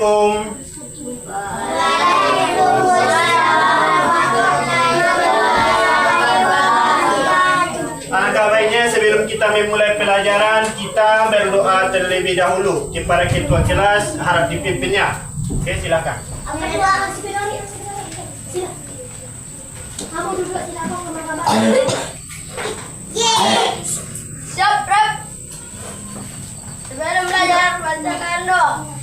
Assalamualaikum. Alangkah baiknya sebelum kita memulai pelajaran, kita berdoa terlebih dahulu kepada ketua kelas, harap dipimpinnya. Oke, silakan. Kamu duduk, silakan kamar-kamar. Siap, Rep. Sebelum belajar, bacakan doa.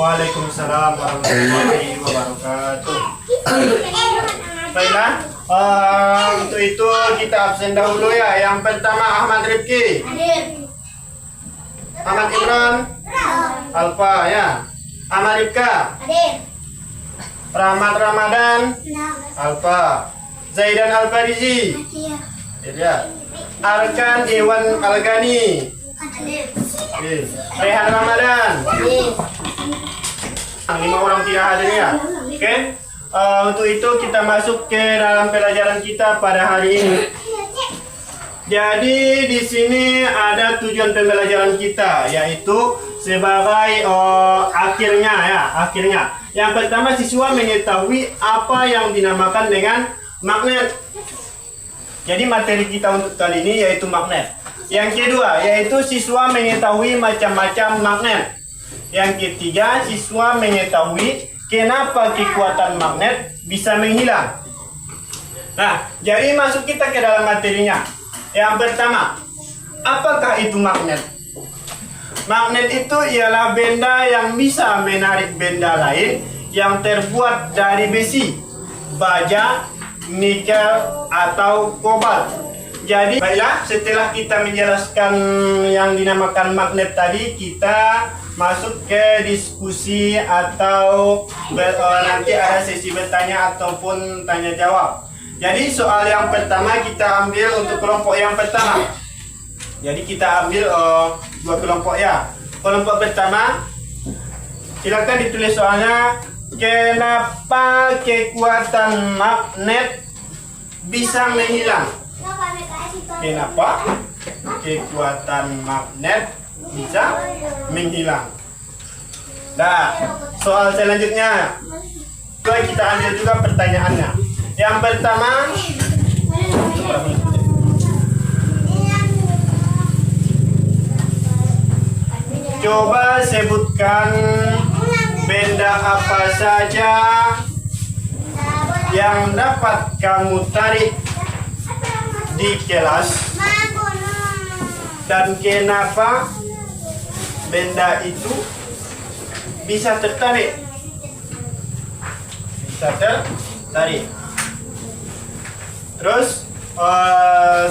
Waalaikumsalam warahmatullahi wabarakatuh. Baiklah, untuk itu kita absen dahulu ya. Yang pertama Ahmad Rifki, Ahmad Imran, Alfa ya, Ahmad Rifka, Rahmat Ramadan, Alfa, Zaidan Alfarizi, ya, Arkan Iwan Algani, Rehan Ramadan. 5 orang tidak hadir ya. Oke. Untuk itu kita masuk ke dalam pelajaran kita pada hari ini. Jadi di sini ada tujuan pembelajaran kita, yaitu sebagai akhirnya. Yang pertama, siswa mengetahui apa yang dinamakan dengan magnet. Jadi materi kita untuk kali ini yaitu magnet. Yang kedua, yaitu siswa mengetahui macam-macam magnet. Yang ketiga, siswa mengetahui kenapa kekuatan magnet bisa menghilang. Nah, jadi masuk kita ke dalam materinya. Yang pertama, apakah itu magnet? Magnet itu ialah benda yang bisa menarik benda lain yang terbuat dari besi, baja, nikel, atau kobalt. Jadi, baiklah, setelah kita menjelaskan yang dinamakan magnet tadi, kita masuk ke diskusi atau nanti ada sesi bertanya ataupun tanya jawab. Jadi soal yang pertama kita ambil untuk kelompok yang pertama. Jadi kita ambil 2 kelompok ya. Kelompok pertama, silakan ditulis soalnya. Kenapa kekuatan magnet bisa menghilang? Kenapa kekuatan magnet bisa menghilang? Nah, soal selanjutnya, kita ambil juga pertanyaannya. Yang pertama, coba sebutkan benda apa saja yang dapat kamu tarik di kelas dan kenapa benda itu bisa tertarik. Terus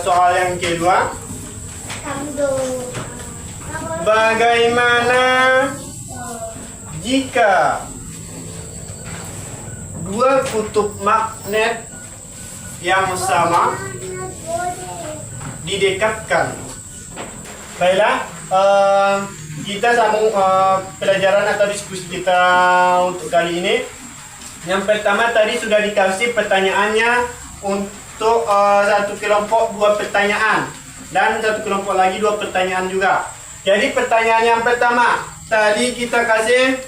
soal yang kedua, bagaimana jika 2 kutub magnet yang sama didekatkan? Baiklah, kita sambung pelajaran atau diskusi kita untuk kali ini. Yang pertama tadi sudah dikasih pertanyaannya untuk satu kelompok 2 pertanyaan dan satu kelompok lagi 2 pertanyaan juga. Jadi pertanyaan yang pertama tadi kita kasih,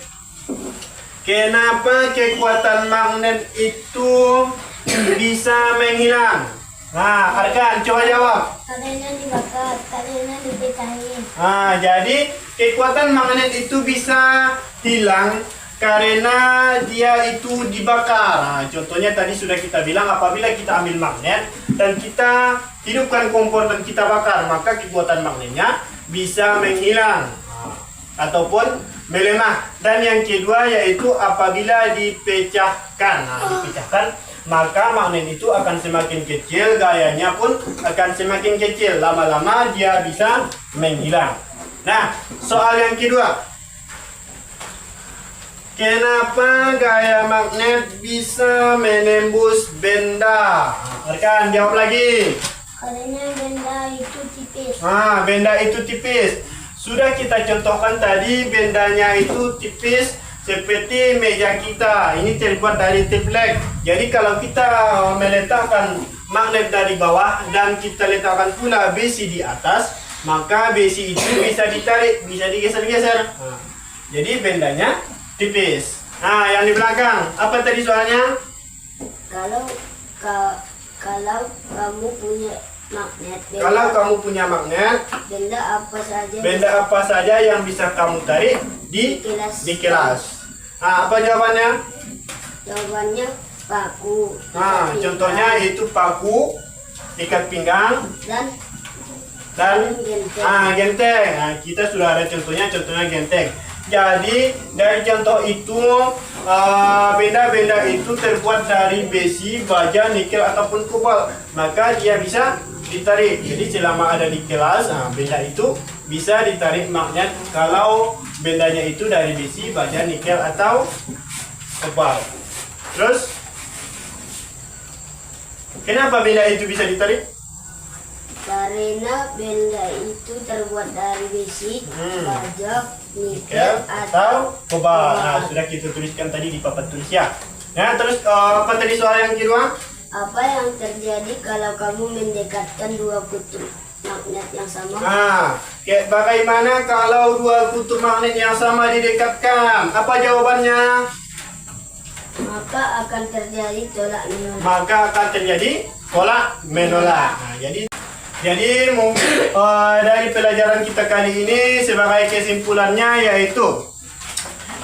kenapa kekuatan magnet itu bisa menghilang? Nah, Arkan, coba jawab. Karena dibakar, karena dipecahin. Nah, jadi kekuatan magnet itu bisa hilang karena dia itu dibakar. Nah, contohnya tadi sudah kita bilang, apabila kita ambil magnet dan kita hidupkan kompor dan kita bakar, maka kekuatan magnetnya bisa menghilang ataupun melemah. Dan yang kedua yaitu apabila dipecahkan. Nah, dipecahkan maka magnet itu akan semakin kecil, gayanya pun akan semakin kecil. Lama-lama dia bisa menghilang. Nah, soal yang kedua. Kenapa gaya magnet bisa menembus benda? Rekan, jawab lagi. Karena benda itu tipis. Benda itu tipis. Sudah kita contohkan tadi, bendanya itu tipis seperti meja kita. Ini terbuat dari teplek. Jadi kalau kita meletakkan magnet dari bawah dan kita letakkan pula besi di atas, maka besi itu bisa ditarik, bisa digeser-geser. Jadi bendanya tipis. Nah, yang di belakang, apa tadi soalnya? Kalau kamu punya magnet, Kalau kamu punya magnet, benda apa saja yang bisa kamu tarik di kelas. Nah, apa jawabannya? Jawabannya paku. Nah, contohnya itu paku, ikat pinggang, dan genteng. Nah, kita sudah ada contohnya genteng. Jadi dari contoh itu benda-benda itu terbuat dari besi, baja, nikel ataupun kobalt, maka dia bisa ditarik. Jadi selama ada di kelas, benda itu bisa ditarik magnet kalau bendanya itu dari besi, baja, nikel atau kobalt. Terus kenapa benda itu bisa ditarik? Karena benda itu terbuat dari besi, baja, Nikel nikel atau kobalt. Nah, sudah kita tuliskan tadi di papan tulis ya. Nah, terus apa tadi soal yang kedua? Apa yang terjadi kalau kamu mendekatkan dua kutub magnet yang sama? Bagaimana kalau dua kutub magnet yang sama didekatkan? Apa jawabannya? Maka akan terjadi tolak menolak. Maka akan terjadi tolak menolak. Nah, jadi dari pelajaran kita kali ini sebagai kesimpulannya yaitu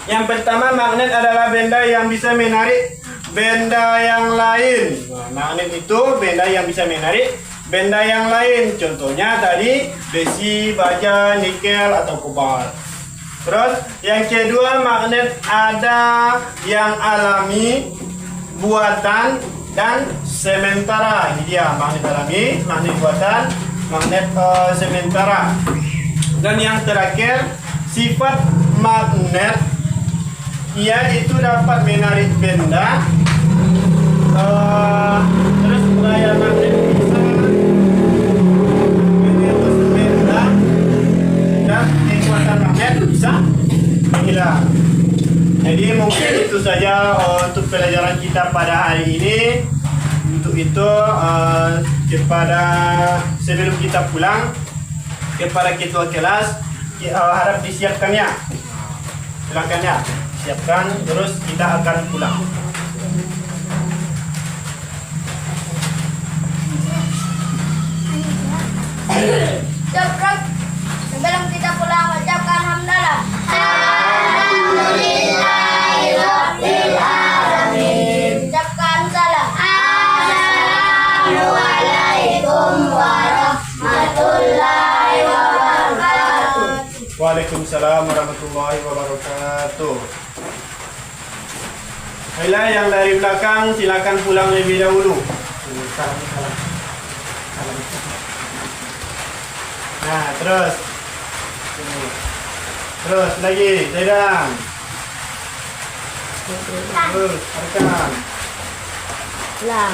yang pertama, magnet adalah benda yang bisa menarik benda yang lain. Magnet itu benda yang bisa menarik benda yang lain. Contohnya tadi besi, baja, nikel atau kobalt. Terus yang kedua, magnet ada yang alami, buatan, dan sementara. Ini dia magnet alami, magnet buatan, magnet sementara. Dan yang terakhir, sifat magnet ia itu dapat menarik benda. Terus gaya magnet bisa menembus benda dan kekuatan magnet bisa menghilang. Jadi mungkin itu saja untuk pelajaran kita pada hari ini. Untuk itu sebelum kita pulang kepada ketua kelas harap disiapkannya. Silakan ya, siapkan terus kita akan pulang. Cepat. Sebelum kita pulang ucapkan hamdalah. Alhamdulillahirobbilalamin. Ucapkan salam. Assalamualaikum warahmatullahi wabarakatuh. Waalaikumsalam warahmatullahi wabarakatuh. Baiklah, yang dari belakang silakan pulang lebih dahulu. Salam. Nah, terus lagi, sedang. Terus, rekan. Pulang.